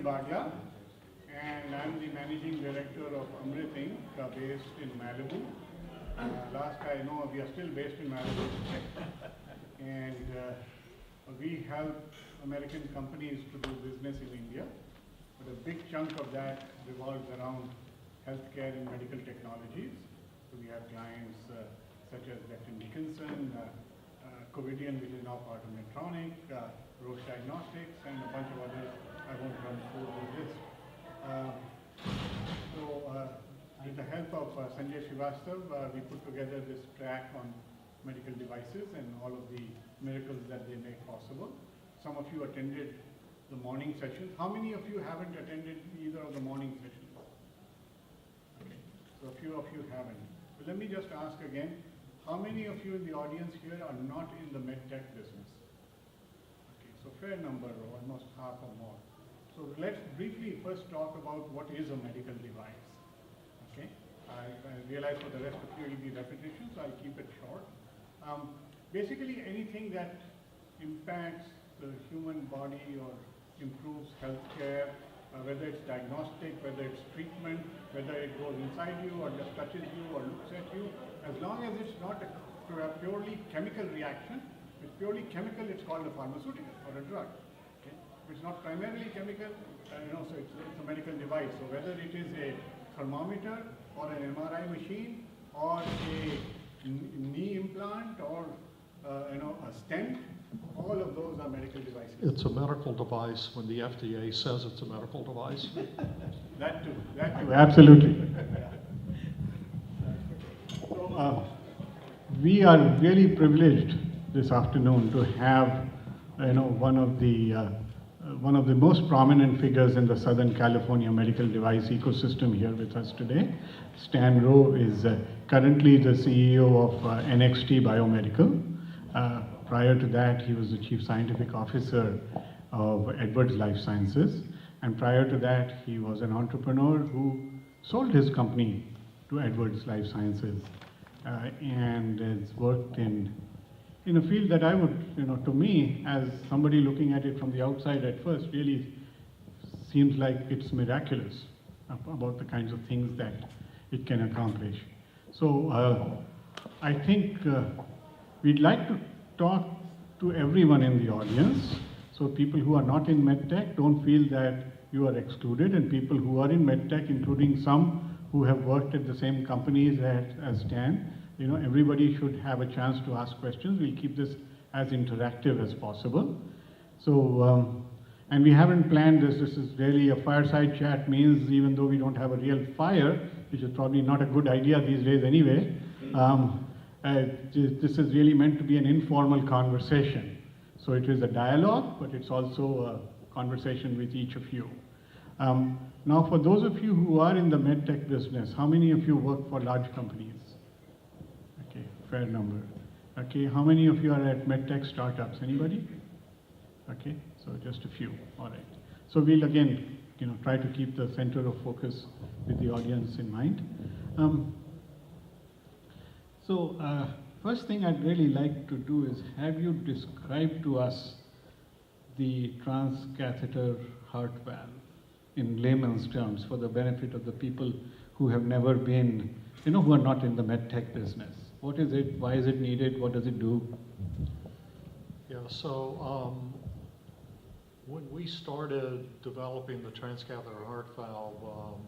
Bagla, and I'm the managing director of Amritt Inc., based in Malibu. Last I know, we are still based in Malibu, and we help American companies to do business in India. But a big chunk of that revolves around healthcare and medical technologies. So we have clients such as Dr. Dickinson, Covidian, which is now part of Medtronic, Roche Diagnostics, and a bunch of others. I won't run through all this. With the help of Sanjay Srivastav, we put together this track on medical devices and all of the miracles that they make possible. Some of you attended the morning sessions. How many of you haven't attended either of the morning sessions? Okay, so a few of you haven't. But let me just ask again, how many of you in the audience here are not in the medtech business? Okay, so fair number, almost half or more. So let's briefly first talk about what is a medical device. Okay, I realize for the rest of you it will be repetition, so I'll keep it short. Basically anything that impacts the human body or improves healthcare, whether it's diagnostic, whether it's treatment, whether it goes inside you or just touches you or looks at you, as long as it's not a purely chemical reaction, if it's purely chemical, it's called a pharmaceutical or a drug. Okay? If it's not primarily chemical, so it's a medical device. So whether it is a thermometer or an MRI machine or a knee implant or a stent, all of those are medical devices. It's a medical device when the FDA says it's a medical device. That too, absolutely. So we are really privileged this afternoon to have one of the most prominent figures in the Southern California medical device ecosystem here with us today. Stan Rowe is currently the CEO of NXT Biomedical. Prior to that, he was the Chief Scientific Officer of Edwards Lifesciences. And prior to that, he was an entrepreneur who sold his company to Edwards Lifesciences and has worked in a field that I would, to me, as somebody looking at it from the outside at first, really seems like it's miraculous about the kinds of things that it can accomplish. So I think we'd like to talk to everyone in the audience. So people who are not in medtech don't feel that you are excluded, and people who are in medtech, including some who have worked at the same companies as Stan, everybody should have a chance to ask questions. We'll keep this as interactive as possible. So, and we haven't planned this. This is really a fireside chat, means even though we don't have a real fire, which is probably not a good idea these days anyway, this is really meant to be an informal conversation. So it is a dialogue, but it's also a conversation with each of you. Now, for those of you who are in the medtech business, how many of you work for large companies? Okay, fair number. Okay, how many of you are at medtech startups? Anybody? Okay, so just a few. All right. So we'll again, try to keep the center of focus with the audience in mind. First thing I'd really like to do is have you describe to us the transcatheter heart valve in layman's terms for the benefit of the people who have never been, who are not in the medtech business. What is it? Why is it needed? What does it do? Yeah, so when we started developing the transcatheter heart valve,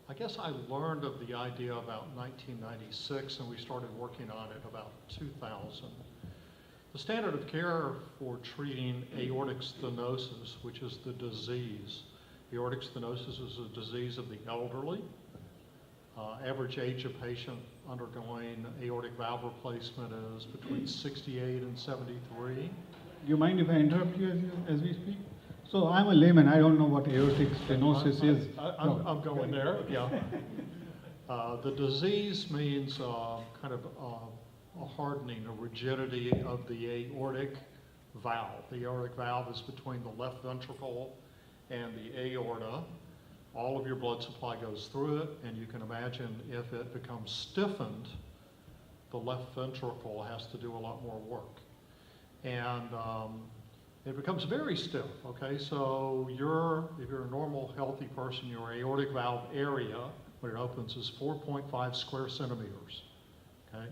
I guess I learned of the idea about 1996, and we started working on it about 2000. The standard of care for treating aortic stenosis, which is the disease, aortic stenosis is a disease of the elderly. Average age of patient undergoing aortic valve replacement is between 68 and 73. Do you mind if I interrupt you as we speak? So I'm a layman, I don't know what aortic stenosis is. I'm going there, yeah. The disease means kind of a hardening, a rigidity of the aortic valve. The aortic valve is between the left ventricle and the aorta. All of your blood supply goes through it, and you can imagine if it becomes stiffened, the left ventricle has to do a lot more work. And It becomes very stiff, okay? So if you're a normal, healthy person, your aortic valve area, when it opens, is 4.5 square centimeters, okay?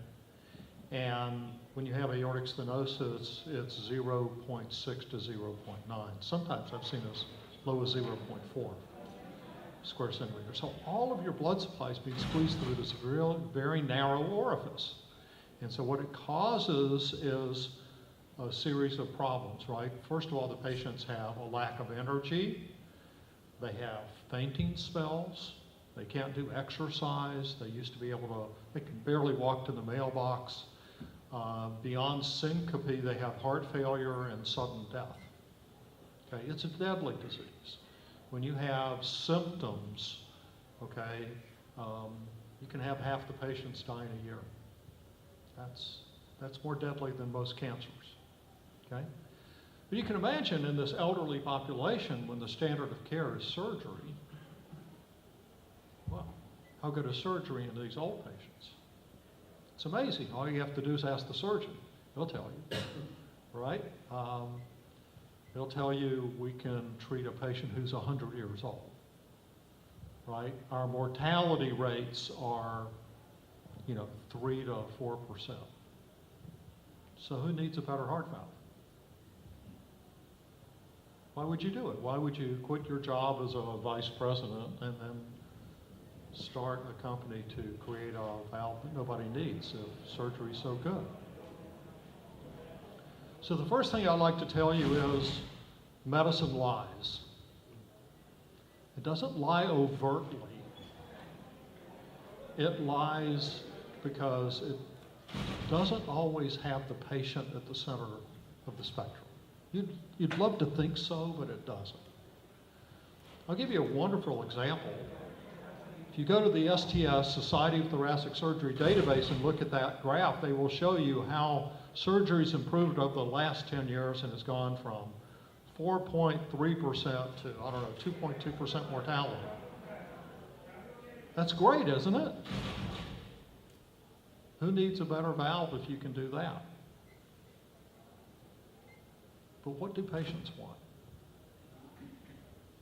And when you have aortic stenosis, it's 0.6 to 0.9. Sometimes I've seen as low as 0.4 square centimeters. So all of your blood supply is being squeezed through this very narrow orifice. And so what it causes is a series of problems, right? First of all, the patients have a lack of energy. They have fainting spells. They can't do exercise. They used to be able to, they can barely walk to the mailbox. Beyond syncope, they have heart failure and sudden death. Okay, it's a deadly disease. When you have symptoms, okay, you can have half the patients die in a year. That's more deadly than most cancers, okay? But you can imagine in this elderly population, when the standard of care is surgery, well, how good is surgery in these old patients? It's amazing. All you have to do is ask the surgeon. He'll tell you, right? He'll tell you we can treat a patient who's 100 years old, right? Our mortality rates are, 3 to 4%. So who needs a better heart valve? Why would you do it? Why would you quit your job as a vice president and then start a company to create a valve that nobody needs if surgery's so good? So the first thing I'd like to tell you is medicine lies. It doesn't lie overtly. It lies because it doesn't always have the patient at the center of the spectrum. You'd love to think so, but it doesn't. I'll give you a wonderful example. If you go to the STS, Society of Thoracic Surgery database, and look at that graph, they will show you how surgery's improved over the last 10 years and has gone from 4.3% to, 2.2% mortality. That's great, isn't it? Who needs a better valve if you can do that? But what do patients want?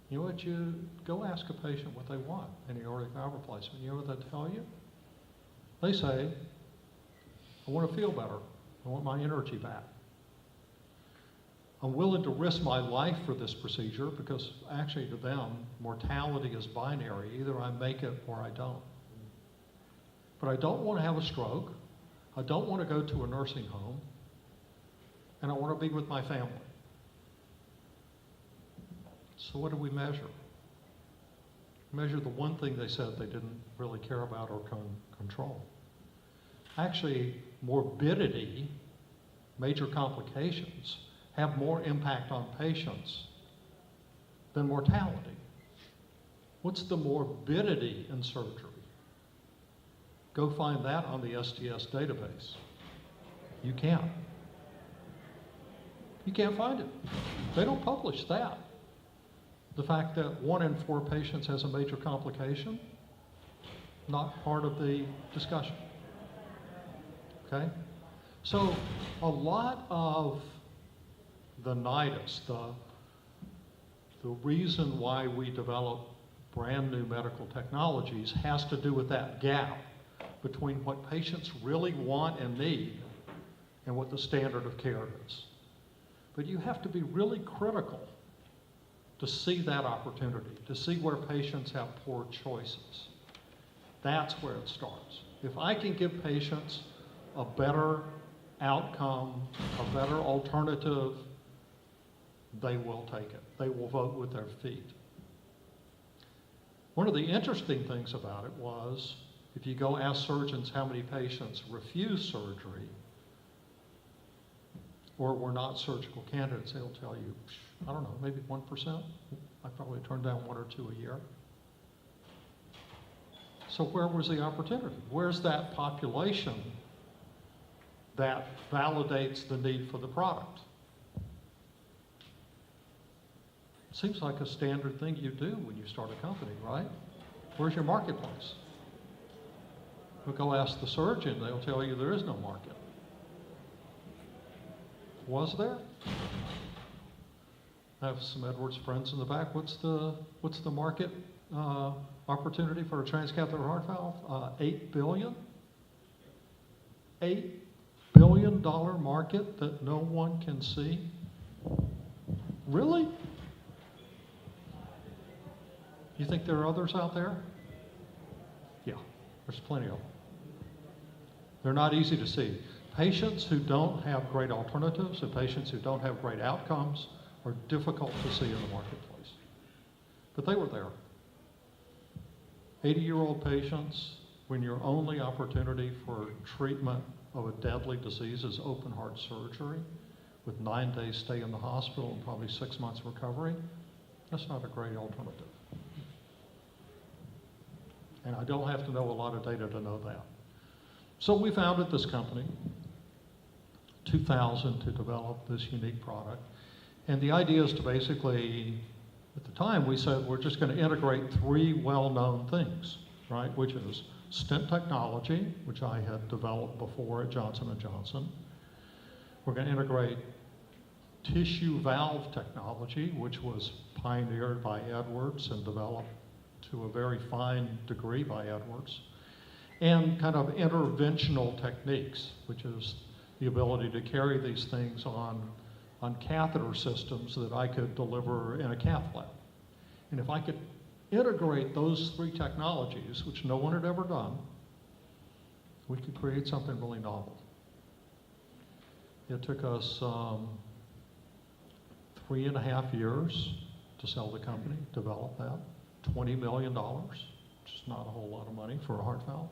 You know what, you go ask a patient what they want in aortic valve replacement. You know what they tell you? They say, I want to feel better. I want my energy back. I'm willing to risk my life for this procedure because actually to them, mortality is binary. Either I make it or I don't. But I don't want to have a stroke. I don't want to go to a nursing home. And I want to be with my family. So what do we measure? Measure the one thing they said they didn't really care about or control. Actually, morbidity, major complications, have more impact on patients than mortality. What's the morbidity in surgery? Go find that on the STS database. You can't. You can't find it. They don't publish that. The fact that 1 in 4 patients has a major complication, not part of the discussion. Okay? So a lot of the nidus, the reason why we develop brand new medical technologies has to do with that gap between what patients really want and need and what the standard of care is. But you have to be really critical to see that opportunity, to see where patients have poor choices. That's where it starts. If I can give patients a better outcome, a better alternative, they will take it. They will vote with their feet. One of the interesting things about it was, if you go ask surgeons how many patients refuse surgery or were not surgical candidates, they'll tell you, I don't know, maybe 1%. I probably turned down 1 or 2 a year. So where was the opportunity? Where's that population that validates the need for the product? Seems like a standard thing you do when you start a company, right? Where's your marketplace? We'll go ask the surgeon, they'll tell you there is no market. Was there? I have some Edwards friends in the back. What's the market opportunity for a transcatheter heart valve? $8 billion? $8 billion market that no one can see? Really? You think there are others out there? Yeah, there's plenty of them. They're not easy to see. Patients who don't have great alternatives and patients who don't have great outcomes are difficult to see in the marketplace. But they were there. 80-year-old patients, when your only opportunity for treatment of a deadly disease is open heart surgery with 9 days stay in the hospital and probably 6 months recovery, that's not a great alternative. And I don't have to know a lot of data to know that. So we founded this company, 2000, to develop this unique product. And the idea is to basically, at the time we said we're just going to integrate 3 well-known things, right? Which is stent technology, which I had developed before at Johnson & Johnson. We're going to integrate tissue valve technology, which was pioneered by Edwards and developed to a very fine degree by Edwards. And kind of interventional techniques, which is the ability to carry these things on catheter systems that I could deliver in a cath lab. And if I could integrate those 3 technologies, which no one had ever done, we could create something really novel. It took us 3.5 years to sell the company, develop that, $20 million, which is not a whole lot of money for a heart valve.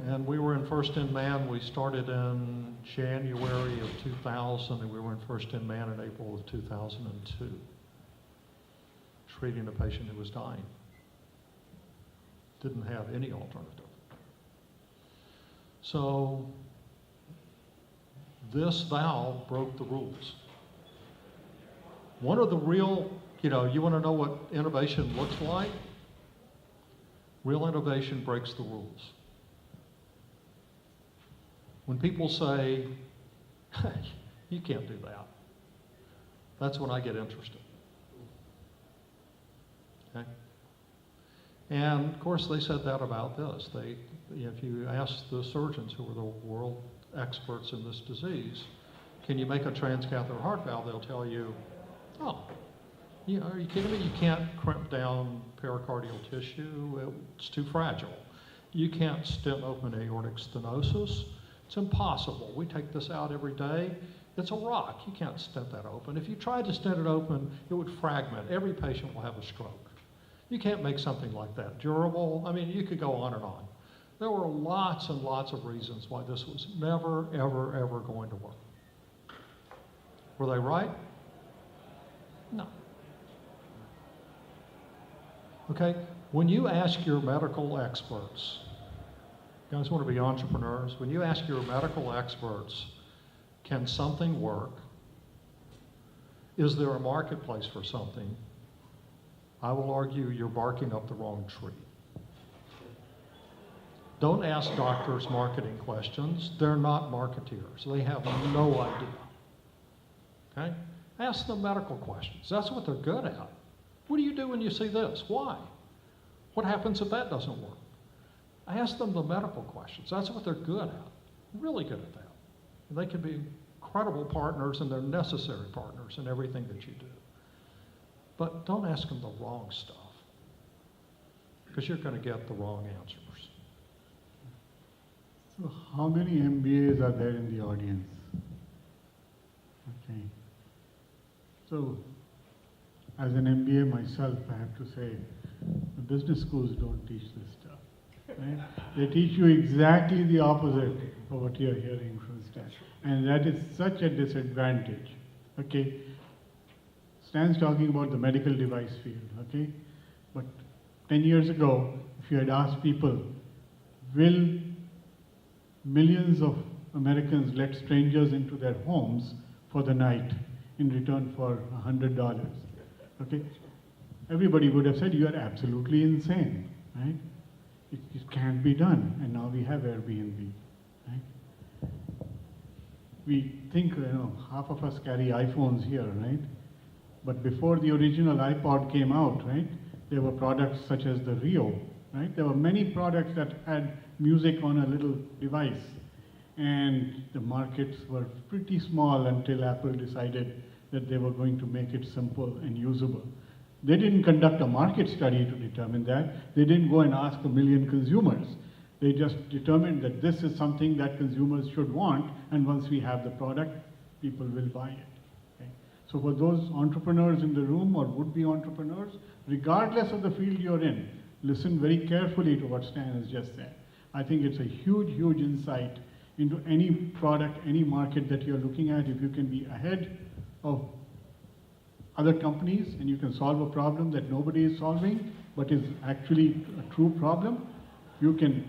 And we were in first in man. We started in January of 2000, and we were in first in man in April of 2002, treating a patient who was dying. Didn't have any alternative. So this valve broke the rules. One of the real, you want to know what innovation looks like? Real innovation breaks the rules. When people say, hey, you can't do that, that's when I get interested. Okay? And of course they said that about this. If you ask the surgeons who are the world experts in this disease, can you make a transcatheter heart valve? They'll tell you, oh, are you kidding me? You can't crimp down pericardial tissue. It's too fragile. You can't stent open aortic stenosis. It's impossible. We take this out every day. It's a rock. You can't stent that open. If you tried to stent it open, it would fragment. Every patient will have a stroke. You can't make something like that durable. I mean, you could go on and on. There were lots and lots of reasons why this was never, ever, ever going to work. Were they right? No. Okay, when you ask your medical experts, you guys want to be entrepreneurs, when you ask your medical experts, can something work? Is there a marketplace for something? I will argue you're barking up the wrong tree. Don't ask doctors marketing questions. They're not marketeers. They have no idea. Okay? Ask them medical questions. That's what they're good at. What do you do when you see this? Why? What happens if that doesn't work? Ask them the medical questions. That's what they're good at. Really good at that. And they can be incredible partners, and they're necessary partners in everything that you do. But don't ask them the wrong stuff, because you're going to get the wrong answers. So how many MBAs are there in the audience? Okay. So as an MBA myself, I have to say, the business schools don't teach this stuff. Right? They teach you exactly the opposite of what you're hearing from Stan. And that is such a disadvantage. Okay? Stan's talking about the medical device field, okay? But 10 years ago, if you had asked people, will millions of Americans let strangers into their homes for the night in return for $100, okay? Everybody would have said, you are absolutely insane, right? It can't be done, and now we have Airbnb, right? We think, half of us carry iPhones here, right? But before the original iPod came out, right, there were products such as the Rio, right? There were many products that had music on a little device. And the markets were pretty small until Apple decided that they were going to make it simple and usable. They didn't conduct a market study to determine that. They didn't go and ask 1 million consumers. They just determined that this is something that consumers should want, and once we have the product, people will buy it. Okay? So for those entrepreneurs in the room or would-be entrepreneurs, regardless of the field you're in, listen very carefully to what Stan has just said. I think it's a huge, huge insight into any product, any market that you're looking at. If you can be ahead of other companies and you can solve a problem that nobody is solving, but is actually a true problem, you can,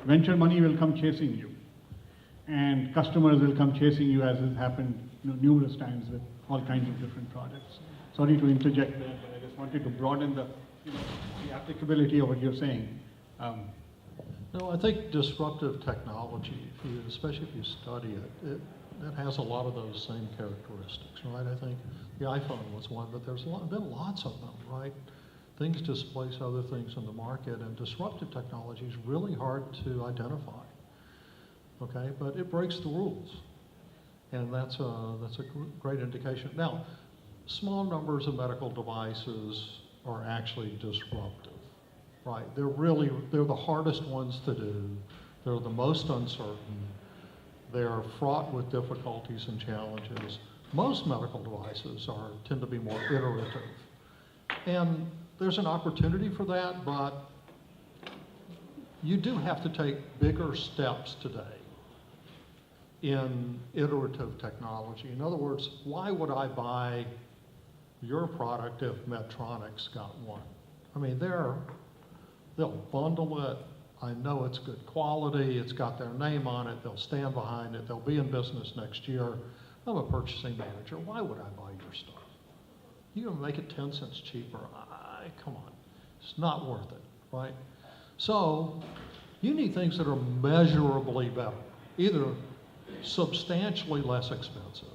venture money will come chasing you. And customers will come chasing you, as has happened numerous times with all kinds of different products. Sorry to interject there, but I just wanted to broaden the applicability of what you're saying. No, I think disruptive technology, especially if you study it has a lot of those same characteristics, right? I think the iPhone was one, but there's been lots of them, right? Things displace other things in the market, and disruptive technology is really hard to identify, okay? But it breaks the rules, and that's a great indication. Now, small numbers of medical devices are actually disruptive, right? They're the hardest ones to do. They're the most uncertain. They're fraught with difficulties and challenges. Most medical devices tend to be more iterative. And there's an opportunity for that, but you do have to take bigger steps today in iterative technology. In other words, why would I buy your product if Medtronic's got one? I mean, they'll bundle it. I know it's good quality, it's got their name on it, they'll stand behind it, they'll be in business next year. I'm a purchasing manager, why would I buy your stuff? You're gonna make it 10 cents cheaper, come on, it's not worth it, right? So, you need things that are measurably better, either substantially less expensive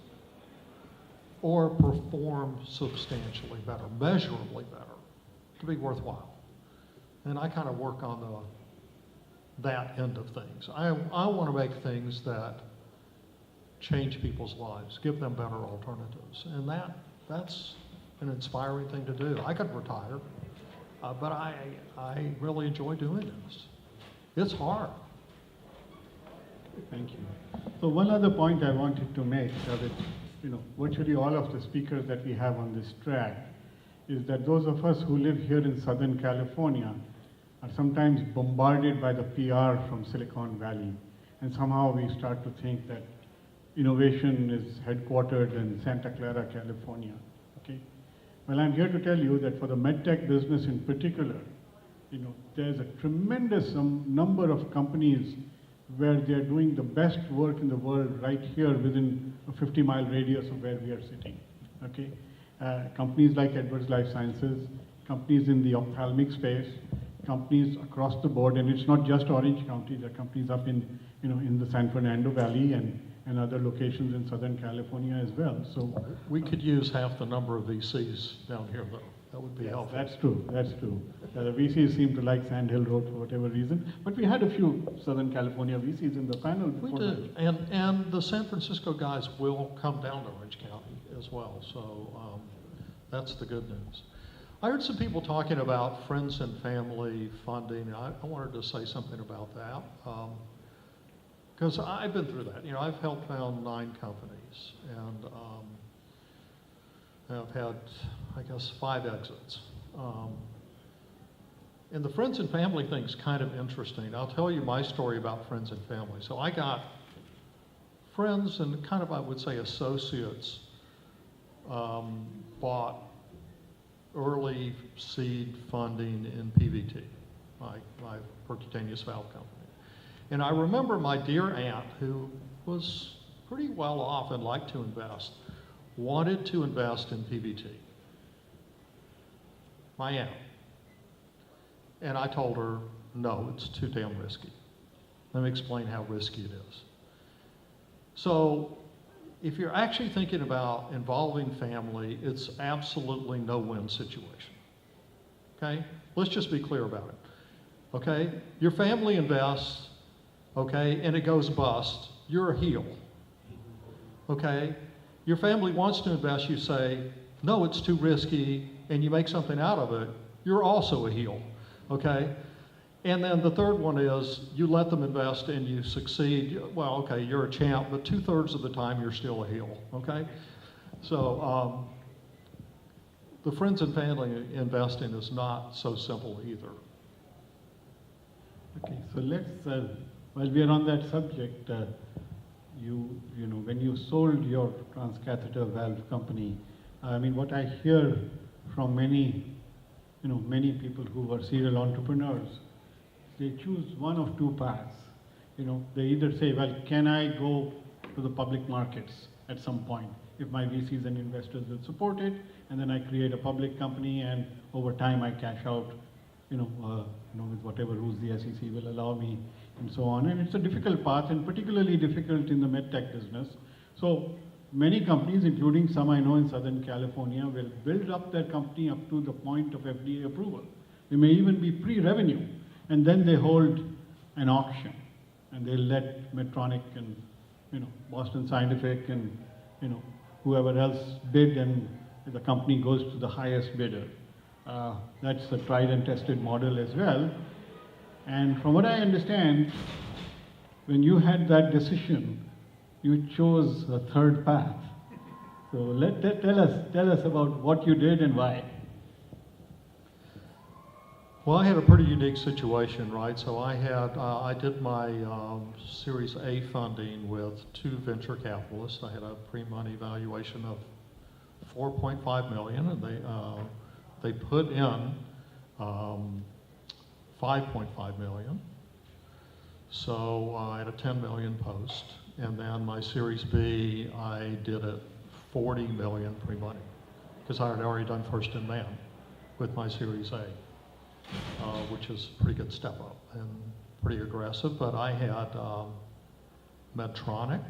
or perform substantially better, measurably better, to be worthwhile. And I kind of work on that end of things. I want to make things that change people's lives, give them better alternatives, and that's an inspiring thing to do. I could retire, but I really enjoy doing this. It's hard. Thank you. So one other point I wanted to make, that virtually all of the speakers that we have on this track, is that those of us who live here in Southern California are sometimes bombarded by the PR from Silicon Valley. And somehow we start to think that innovation is headquartered in Santa Clara, California, okay? Well, I'm here to tell you that for the medtech business in particular, there's a tremendous number of companies where they're doing the best work in the world right here within a 50-mile radius of where we are sitting, okay? Companies like Edwards Lifesciences, companies in the ophthalmic space, companies across the board, and it's not just Orange County, there are companies up in the San Fernando Valley and other locations in Southern California as well. So we could use half the number of VCs down here, though. That would be helpful. That's true, that's true. The VCs seem to like Sand Hill Road for whatever reason, but we had a few Southern California VCs in the panel before. We did, and the San Francisco guys will come down to Orange County as well, so that's the good news. I heard some people talking about friends and family funding. I wanted to say something about that, because I've been through that. I've helped found 9 companies, and I've had, I guess, 5 exits. And the friends and family thing's kind of interesting. I'll tell you my story about friends and family. So I got friends and kind of, I would say, associates bought early seed funding in PVT, my percutaneous valve company. And I remember my dear aunt, who was pretty well off and liked to invest, wanted to invest in PVT. My aunt. And I told her, no, it's too damn risky. Let me explain how risky it is. So if you're actually thinking about involving family, it's absolutely no-win situation. Okay? Let's just be clear about it. Okay? Your family invests, okay, and it goes bust, you're a heel. Okay? Your family wants to invest, you say, no, it's too risky, and you make something out of it, you're also a heel. Okay? And then the third one is you let them invest and you succeed. Well, okay, you're a champ, but 2/3 of the time you're still a heel, okay? So the friends and family investing is not so simple either. Okay, so let's, while we are on that subject, you know, when you sold your transcatheter valve company, I mean, what I hear from many, you know, many people who were serial entrepreneurs, they choose one of two paths. You know, they either say, well, can I go to the public markets at some point if my VCs and investors will support it, and then I create a public company, and over time I cash out, with whatever rules the SEC will allow me, and so on. And it's a difficult path, and particularly difficult in the medtech business. So many companies, including some I know in Southern California, will build up their company up to the point of FDA approval. They may even be pre-revenue. And then they hold an auction, and they let Medtronic and, Boston Scientific and, whoever else bid, and the company goes to the highest bidder. That's a tried and tested model as well. And from what I understand, when you had that decision, you chose a third path. So tell us about what you did and why. Well, I had a pretty unique situation, right? So I did my Series A funding with two venture capitalists. I had a pre-money valuation of $4.5 million, and they put in $5.5 million. So I had a $10 million post, and then my Series B, I did it $40 million pre-money, because I had already done first in man with my Series A. Which is a pretty good step up and pretty aggressive, but I had Medtronic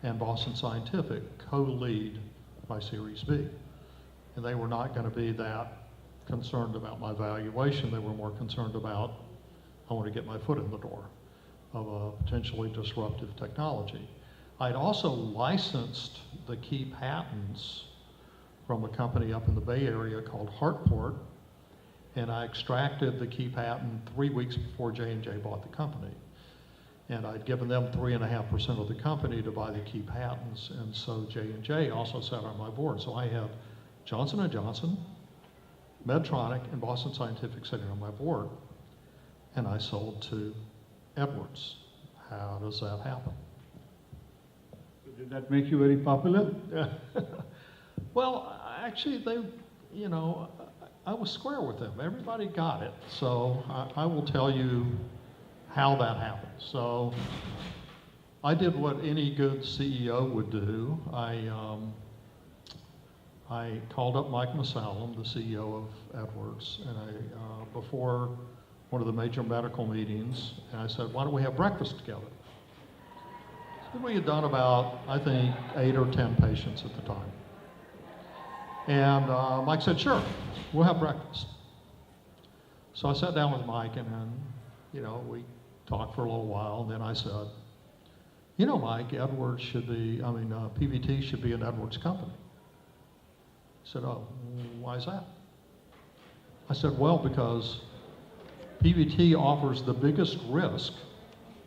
and Boston Scientific co-lead my Series B. And they were not going to be that concerned about my valuation. They were more concerned about, I want to get my foot in the door of a potentially disruptive technology. I'd also licensed the key patents from a company up in the Bay Area called Hartport, and I extracted the key patent 3 weeks before J&J bought the company. And I'd given them 3.5% of the company to buy the key patents, and so J&J also sat on my board. So I had Johnson & Johnson, Medtronic, and Boston Scientific sitting on my board, and I sold to Edwards. How does that happen? Did that make you very popular? Well, actually, I was square with them. Everybody got it. So I will tell you how that happened. So I did what any good CEO would do. I called up Mike Masalem, the CEO of Edwards, and before one of the major medical meetings, and I said, why don't we have breakfast together? So we had done about, I think, 8 or 10 patients at the time. And Mike said, sure, we'll have breakfast. So I sat down with Mike, and then, we talked for a little while, and then I said, Mike, Edwards should be, PVT should be an Edwards company. He said, oh, why is that? I said, well, because PVT offers the biggest risk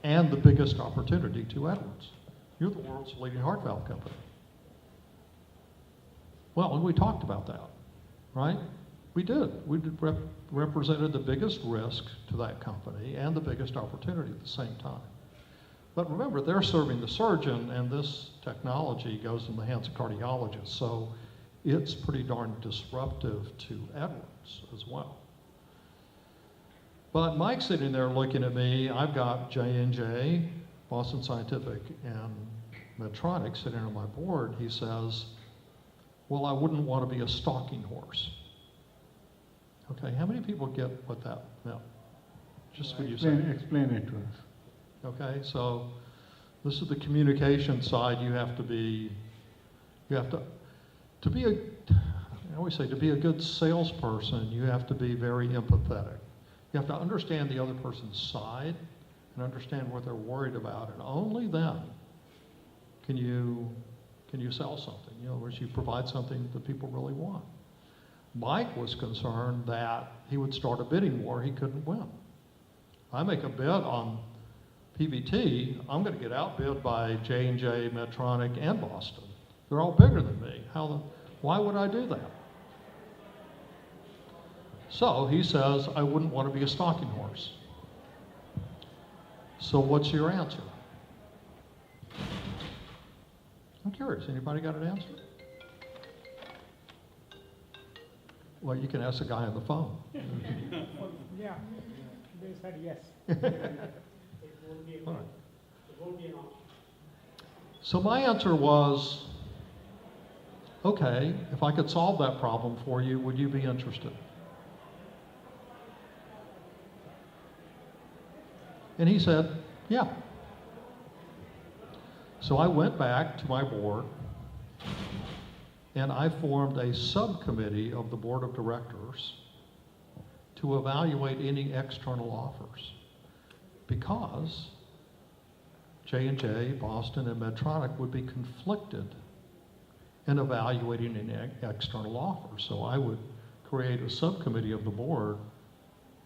and the biggest opportunity to Edwards. You're the world's leading heart valve company. Well, and we talked about that, right? We did. We represented the biggest risk to that company and the biggest opportunity at the same time. But remember, they're serving the surgeon, and this technology goes in the hands of cardiologists, so it's pretty darn disruptive to Edwards as well. But Mike's sitting there looking at me. I've got J&J, Boston Scientific, and Medtronic sitting on my board. He says, well, I wouldn't want to be a stalking horse. Okay, how many people get what that meant? Just what you said. Explain it to us. Okay, so This is the communication side. You have to be a, I always say, to be a good salesperson, you have to be very empathetic. You have to understand the other person's side and understand what they're worried about, and only then can you sell something, you know, where you provide something that people really want. Mike was concerned that he would start a bidding war he couldn't win. I make a bid on PVT, I'm going to get outbid by J&J, Medtronic, and Boston. They're all bigger than me. Why would I do that? So he says, I wouldn't want to be a stalking horse. So what's your answer? I'm curious, anybody got an answer? Well, you can ask the guy on the phone. Yeah, they said yes. All right. It won't be an option. So my answer was, okay, if I could solve that problem for you, would you be interested? And he said, yeah. So I went back to my board and I formed a subcommittee of the board of directors to evaluate any external offers, because J&J, Boston, and Medtronic would be conflicted in evaluating an external offer. So I would create a subcommittee of the board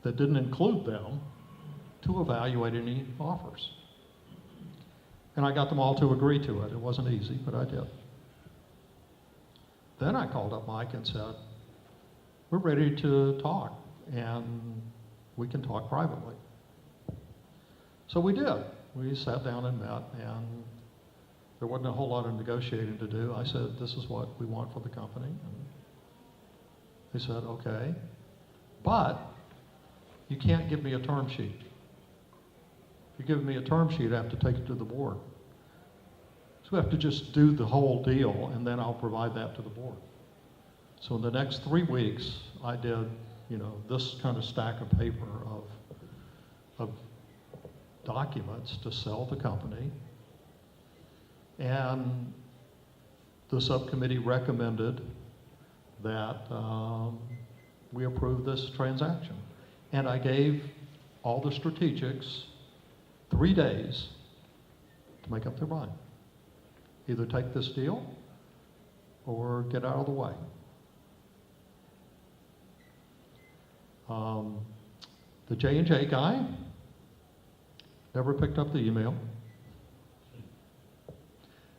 that didn't include them to evaluate any offers. And I got them all to agree to it. It wasn't easy, but I did. Then I called up Mike and said, we're ready to talk, and we can talk privately. So we did. We sat down and met, and there wasn't a whole lot of negotiating to do. I said, this is what we want for the company. And they said, okay, but you can't give me a term sheet. If you give me a term sheet, I have to take it to the board. So we have to just do the whole deal, and then I'll provide that to the board. So in the next 3 weeks, I did, you know, this kind of stack of paper of documents to sell the company. And the subcommittee recommended that we approve this transaction. And I gave all the strategics 3 days to make up their mind. Either take this deal or get out of the way. The J&J guy never picked up the email.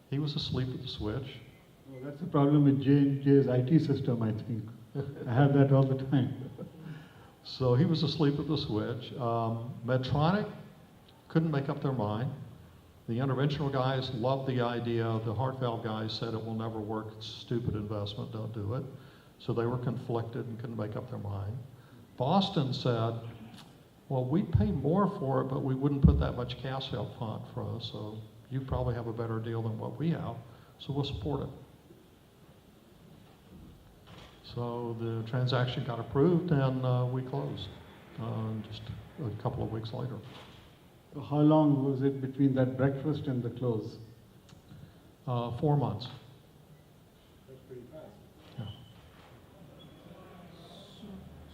He was asleep at the switch. Well, that's the problem with J&J's IT system, I think. I have that all the time. So he was asleep at the switch. Medtronic couldn't make up their mind. The interventional guys loved the idea. The heart valve guys said it will never work. It's a stupid investment. Don't do it. So they were conflicted and couldn't make up their mind. Boston said, well, we'd pay more for it, but we wouldn't put that much cash up front for us. So you probably have a better deal than what we have. So we'll support it. So the transaction got approved, and we closed just a couple of weeks later. So how long was it between that breakfast and the close? 4 months. That's pretty fast. Yeah.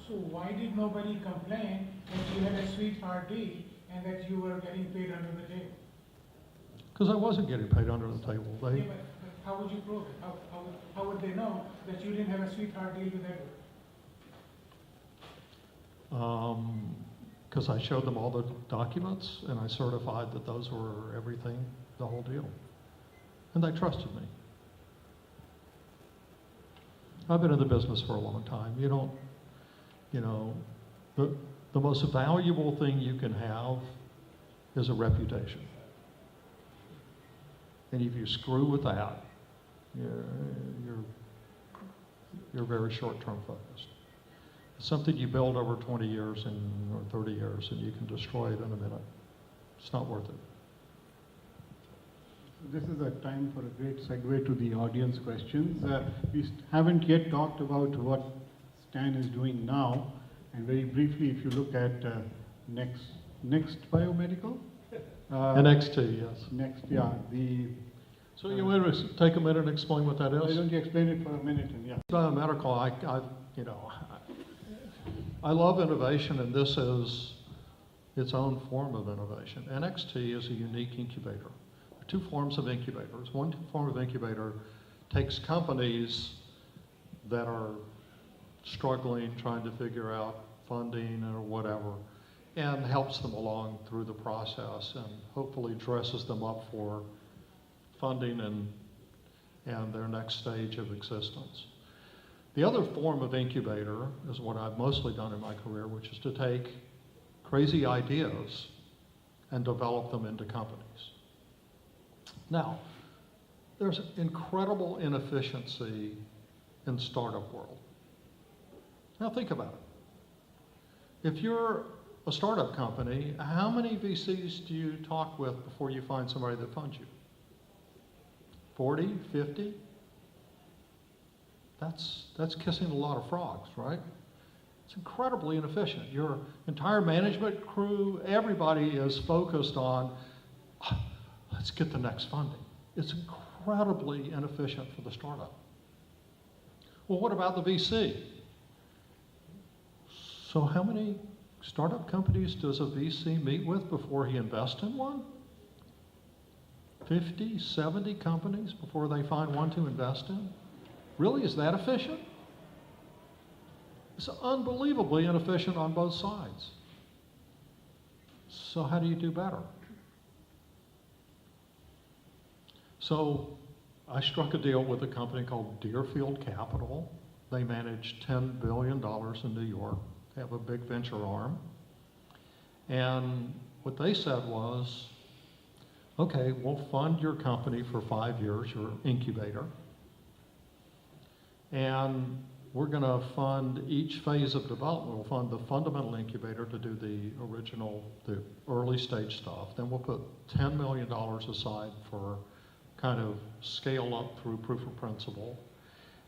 So why did nobody complain that you had a sweetheart deal and that you were getting paid under the table? Because I wasn't getting paid under the table. Yeah, but how would you prove it? How would they know that you didn't have a sweetheart deal with Edwards? Because I showed them all the documents and I certified that those were everything, the whole deal. And they trusted me. I've been in the business for a long time. You don't, you know, the most valuable thing you can have is a reputation. And if you screw with that, you're very short-term focused. It's something you build over 20 years or 30 years, and you can destroy it in a minute. It's not worth it. This is a time for a great segue to the audience questions. We haven't yet talked about what Stan is doing now, and very briefly, if you look at Next Biomedical, NXT, yes. Next, yeah, So you want to take a minute and explain what that why is? don't you explain it for a minute and yeah. Biomedical, I love innovation, and this is its own form of innovation. NXT is a unique incubator. There are two forms of incubators. One form of incubator takes companies that are struggling, trying to figure out funding or whatever, and helps them along through the process and hopefully dresses them up for funding and their next stage of existence. The other form of incubator is what I've mostly done in my career, which is to take crazy ideas and develop them into companies. Now, there's incredible inefficiency in the startup world. Now think about it. If you're a startup company, how many VCs do you talk with before you find somebody that funds you? 40, 50? That's kissing a lot of frogs, right? It's incredibly inefficient. Your entire management crew, everybody is focused on, let's get the next funding. It's incredibly inefficient for the startup. Well, what about the VC? So how many startup companies does a VC meet with before he invests in one? 50, 70 companies before they find one to invest in? Really, is that efficient? It's unbelievably inefficient on both sides. So how do you do better? So I struck a deal with a company called Deerfield Capital. They manage $10 billion in New York. They have a big venture arm. And what they said was, okay, we'll fund your company for 5 years, your incubator. And we're going to fund each phase of development. We'll fund the fundamental incubator to do the early stage stuff. Then we'll put $10 million aside for kind of scale up through proof of principle.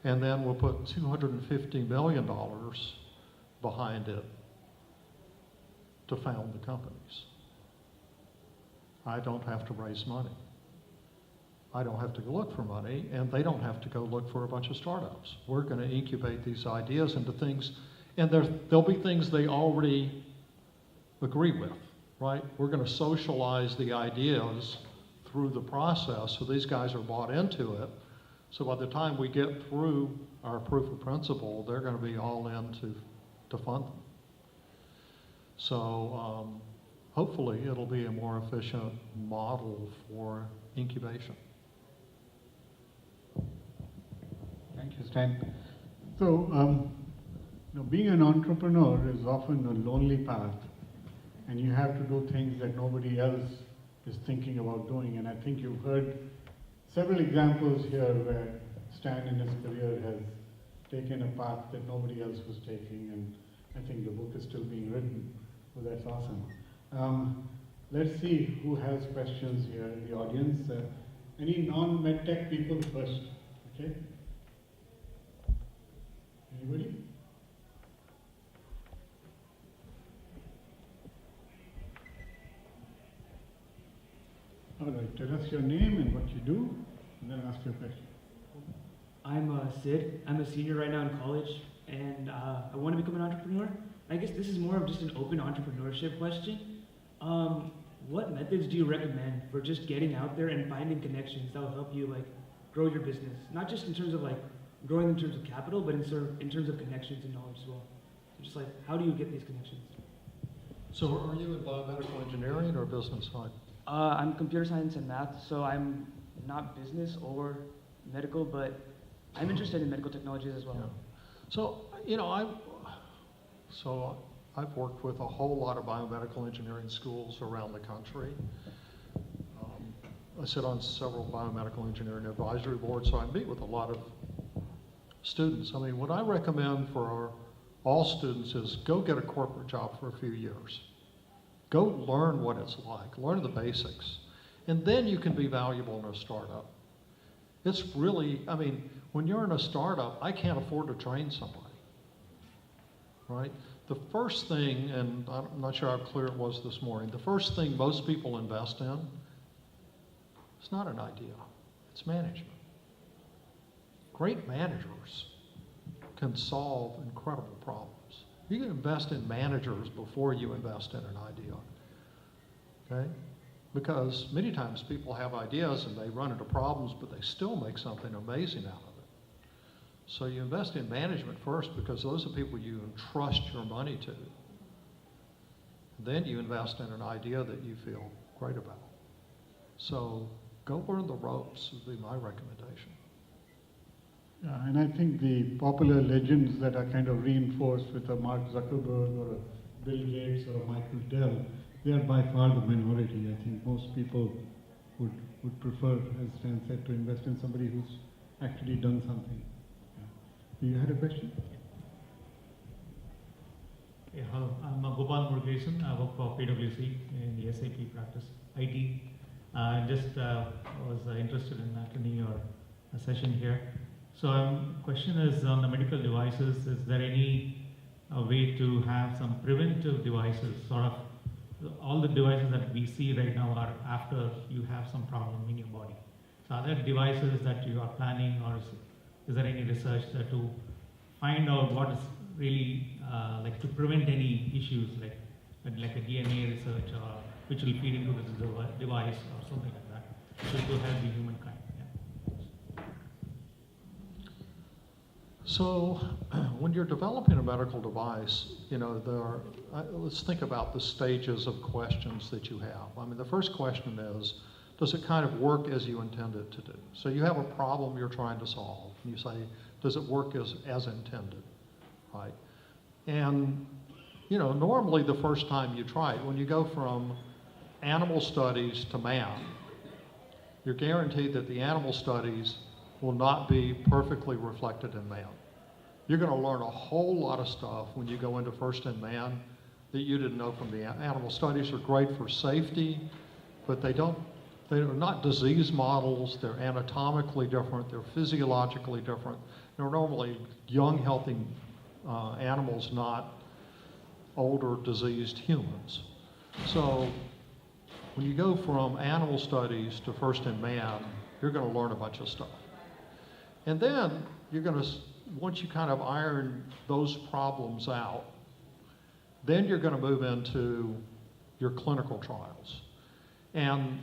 And then we'll put $250 million behind it to found the companies. I don't have to raise money. I don't have to go look for money, and they don't have to go look for a bunch of startups. We're going to incubate these ideas into things, and there'll be things they already agree with, right? We're going to socialize the ideas through the process, so these guys are bought into it. So by the time we get through our proof of principle, they're going to be all in to fund them. So hopefully it'll be a more efficient model for incubation. Thank you, Stan. So, being an entrepreneur is often a lonely path, and you have to do things that nobody else is thinking about doing. And I think you've heard several examples here where Stan in his career has taken a path that nobody else was taking, and I think the book is still being written, so that's awesome. Let's see who has questions here in the audience. Any non-medtech people first, okay? Anybody? All right, tell us your name and what you do, and then ask your question. I'm Sid. I'm a senior right now in college, and I want to become an entrepreneur. I guess this is more of just an open entrepreneurship question. What methods do you recommend for just getting out there and finding connections that will help you grow your business? Not just in terms of growing in terms of capital, but in terms of connections and knowledge as well. So just how do you get these connections? So are you in biomedical engineering or business side? I'm computer science and math, so I'm not business or medical, but I'm interested in medical technologies as well. Yeah. So, I've worked with a whole lot of biomedical engineering schools around the country. I sit on several biomedical engineering advisory boards, so I meet with a lot of students. I mean, what I recommend for all students is go get a corporate job for a few years. Go learn what it's like, learn the basics, and then you can be valuable in a startup. It's really, when you're in a startup, I can't afford to train somebody, right? the first thing, and I'm not sure how clear it was this morning, the first thing most people invest in, it's not an idea, it's management. Great managers can solve incredible problems. You can invest in managers before you invest in an idea, okay? Because many times people have ideas and they run into problems, but they still make something amazing out of it. So you invest in management first because those are people you entrust your money to. Then you invest in an idea that you feel great about. So go learn the ropes would be my recommendation. Yeah, and I think the popular legends that are kind of reinforced with a Mark Zuckerberg or a Bill Gates or a Michael Dell, they are by far the minority. I think most people would prefer, as Stan said, to invest in somebody who's actually done something. Yeah. You had a question? Yeah, hello. I'm Gopal Murugesan. I work for PwC in the SAP practice, IT. Just was interested in attending your session here. So question is on the medical devices, is there any way to have some preventive devices, sort of all the devices that we see right now are after you have some problem in your body. So are there devices that you are planning, or is there any research that to find out what is really like to prevent any issues like a DNA research or which will feed into the device or something like that to help the humankind? So when you're developing a medical device, you know, let's think about the stages of questions that you have. I mean, the first question is, does it kind of work as you intend it to do? So you have a problem you're trying to solve, and you say, does it work as intended, right? And, you know, normally the first time you try it, when you go from animal studies to man, you're guaranteed that the animal studies will not be perfectly reflected in man. You're going to learn a whole lot of stuff when you go into first in man that you didn't know from the animal studies. Are great for safety, but they're not disease models. They're anatomically different. They're physiologically different. They're normally young, healthy animals, not older, diseased humans. So when you go from animal studies to first in man, you're going to learn a bunch of stuff. And then you're going to, once you kind of iron those problems out, then you're going to move into your clinical trials. And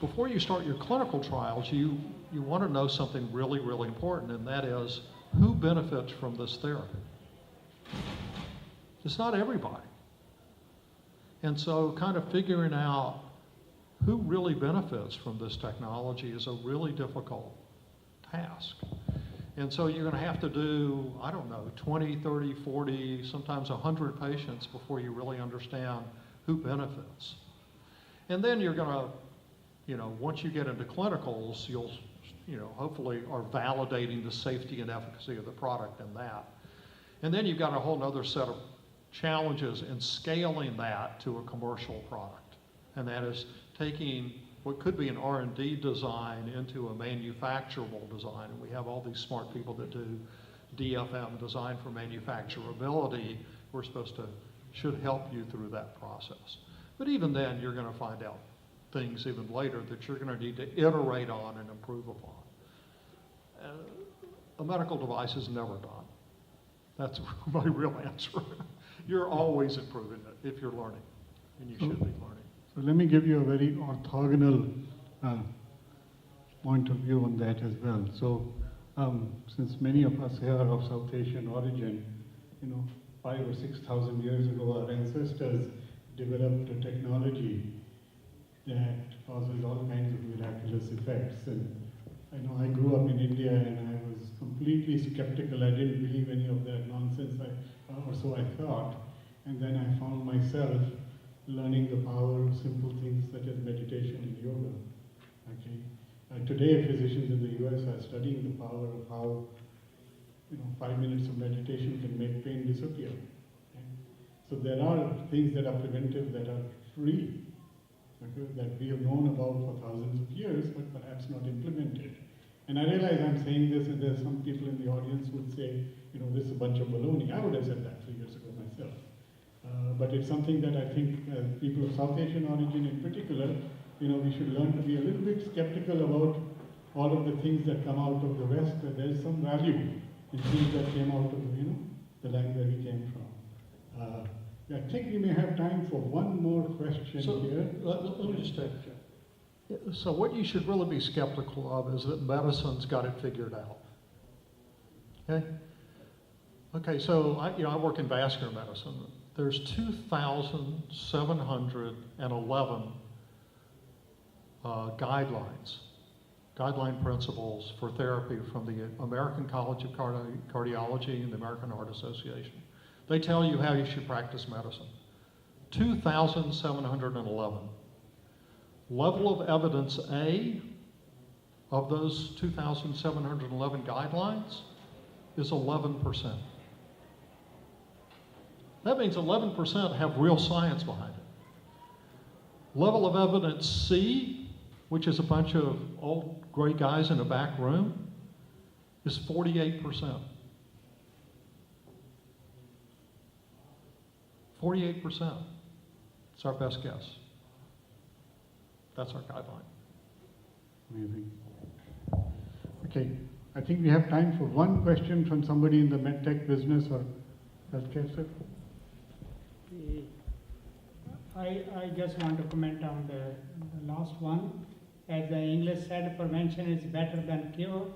before you start your clinical trials, you want to know something really, really important, and that is who benefits from this therapy. It's not everybody. And so kind of figuring out who really benefits from this technology is a really difficult task. And so you're going to have to do, I don't know, 20, 30, 40, sometimes 100 patients before you really understand who benefits. And then you're going to, you know, once you get into clinicals, you'll, you know, hopefully are validating the safety and efficacy of the product in that. And then you've got a whole other set of challenges in scaling that to a commercial product. And that is taking what could be an R&D design into a manufacturable design. And we have all these smart people that do DFM, design for manufacturability. Should help you through that process. But even then, you're going to find out things even later that you're going to need to iterate on and improve upon. A medical device is never done. That's my real answer. You're always improving it if you're learning, and you should be learning. So let me give you a very orthogonal point of view on that as well. So since many of us here are of South Asian origin, you know, 5,000 or 6,000 years ago, our ancestors developed a technology that causes all kinds of miraculous effects. And I know I grew up in India and I was completely skeptical. I didn't believe any of that nonsense, or so I thought. And then I found myself learning the power of simple things such as meditation and yoga. Okay. Today, physicians in the US are studying the power of how, you know, 5 minutes of meditation can make pain disappear. Okay. So there are things that are preventive, that are free, okay, that we have known about for thousands of years, but perhaps not implemented. And I realize I'm saying this, and there's some people in the audience who would say, you know, this is a bunch of baloney. I would have said that 3 years ago myself. myself. But it's something that I think people of South Asian origin in particular, we should learn to be a little bit skeptical about all of the things that come out of the West. That there's some value in things that came out of, the land where we came from. I think we may have time for one more question So, here. let me just take. So what you should really be skeptical of is that medicine's got it figured out. Okay? Okay, so I work in vascular medicine. There's 2,711 guideline principles for therapy from the American College of Cardiology and the American Heart Association. They tell you how you should practice medicine. 2,711. Level of evidence A of those 2,711 guidelines is 11%. That means 11% have real science behind it. Level of evidence C, which is a bunch of old gray guys in a back room, is 48%. 48%. It's our best guess. That's our guideline. Amazing. Okay, I think we have time for one question from somebody in the medtech business or healthcare sector. I just want to comment on the last one. As the English said, prevention is better than cure.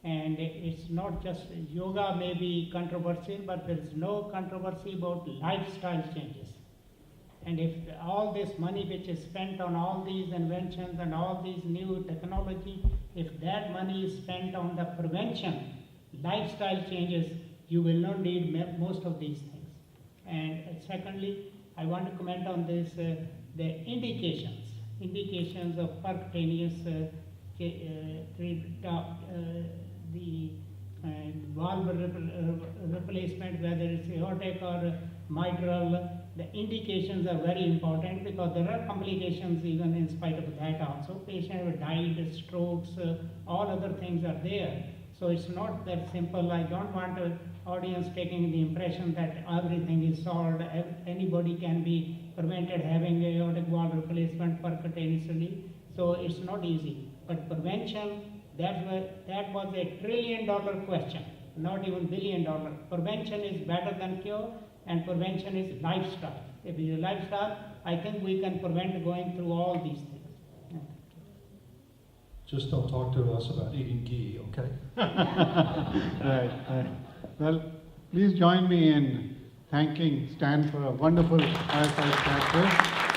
And it's not just yoga may be controversial, but there is no controversy about lifestyle changes. And if all this money which is spent on all these inventions and all these new technology, if that money is spent on the prevention, lifestyle changes, you will not need most of these things. And secondly, I want to comment on this, the indications of percutaneous the valve replacement, whether it's aortic or mitral. The indications are very important because there are complications even in spite of that also. Patients have died, strokes, all other things are there. So it's not that simple. I don't want an audience taking the impression that everything is solved. Anybody can be prevented having aortic valve replacement percutaneously. So it's not easy. But prevention, that was a $1 trillion question, not even $1 billion. Prevention is better than cure, and prevention is lifestyle. If it's a lifestyle, I think we can prevent going through all these things. Just don't talk to us about eating ghee, okay? Right. Well, please join me in thanking Stan for a wonderful fireside chat.